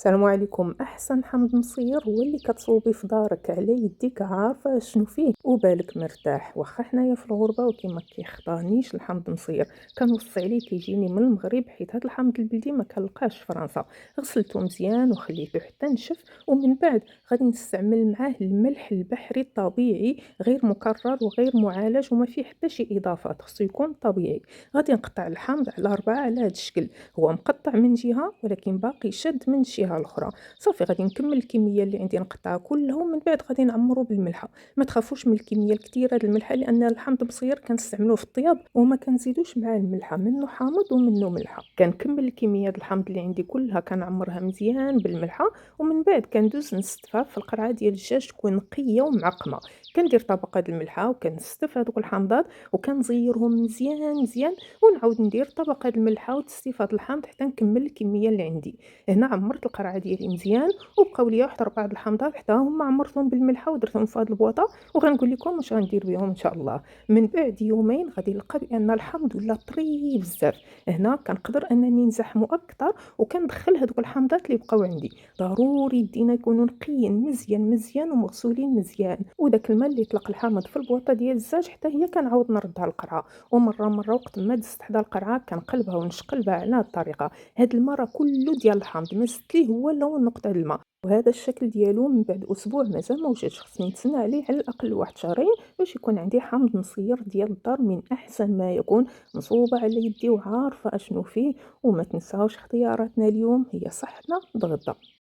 السلام عليكم. احسن حمض مصير هو اللي كتصوبي في دارك على يديك، عارفه شنو فيه وبالك مرتاح. واخا حنايا في الغربه وكما كيخطانيش الحمض مصير، كنوصي عليه كيجيني من المغرب، حيت هذا الحمض البلدي ما كنلقاش في فرنسا. غسلته مزيان وخليته حتى نشف، ومن بعد غادي نستعمل معاه الملح البحري الطبيعي، غير مكرر وغير معالج وما فيه حتى شي اضافات، خصو يكون طبيعي. غادي نقطع الحمض على 4 على هذا الشكل، هو مقطع من جهة ولكن باقي شاد من الجهة الأخرى. صافي غادي نكمل الكمية اللي عندي نقطعها كلها، ومن بعد غادي نعمرو بالملحة. ما تخافوش من الكمية الكثيرة د الملحة، لأن الحامض المصير كنستعملوه في الطياب وما كنزيدوش معاه الملحة، منه حامض ومنه ملحة. كنكمل الكمية د الحامض اللي عندي كلها، كنعمرها مزيان بالملحة، ومن بعد كندوز نستفها في القرعة ديال الدجاج تكون نقية ومعقمة. كندير طبقة د الملحة وكنستف هذوك الحامضات وكنزيرهم مزيان مزيان، ونعاود ندير طبقة الملحة وتصفيفة الحامض حتى نكمل الكمية اللي عندي. هنا عمرت القرعة ديالي مزيان، وبقاو ليا واحد 4 د الحامضات حتى هما عمرتهم بالملحة ودرتهم في هاد البواطة، وغنقول لكم واش غندير بهم ان شاء الله. من بعد يومين غادي نلقى بان الحامض ولا طري بزاف. هنا كنقدر انني نزحمو اكثر، وكندخل هذوك الحامضات اللي بقاو عندي. ضروري يدينا يكونوا نقيين مزيان مزيان ومغسولين مزيان، وداك الماء اللي طلق الحامض في البواطة ديال الزاج حتى هي كنعاود نردها للقرعة. ومره مره وقت ما دزت حدا القرعه كنقلبها ونشقلبها على هاد الطريقه. هاد الماء راه كله ديال الحامض، ما زدت ليه هو لا نقطه د الماء. وهذا الشكل ديالو من بعد اسبوع مازال ما وجدش، خصني نتسنى عليه على الاقل واحد شهرين باش يكون عندي حامض مصير ديال الدار من احسن ما يكون، مصوبه على يدي وعارفه اشنو فيه. وما تنساوش اختياراتنا اليوم هي صحتنا بغدا.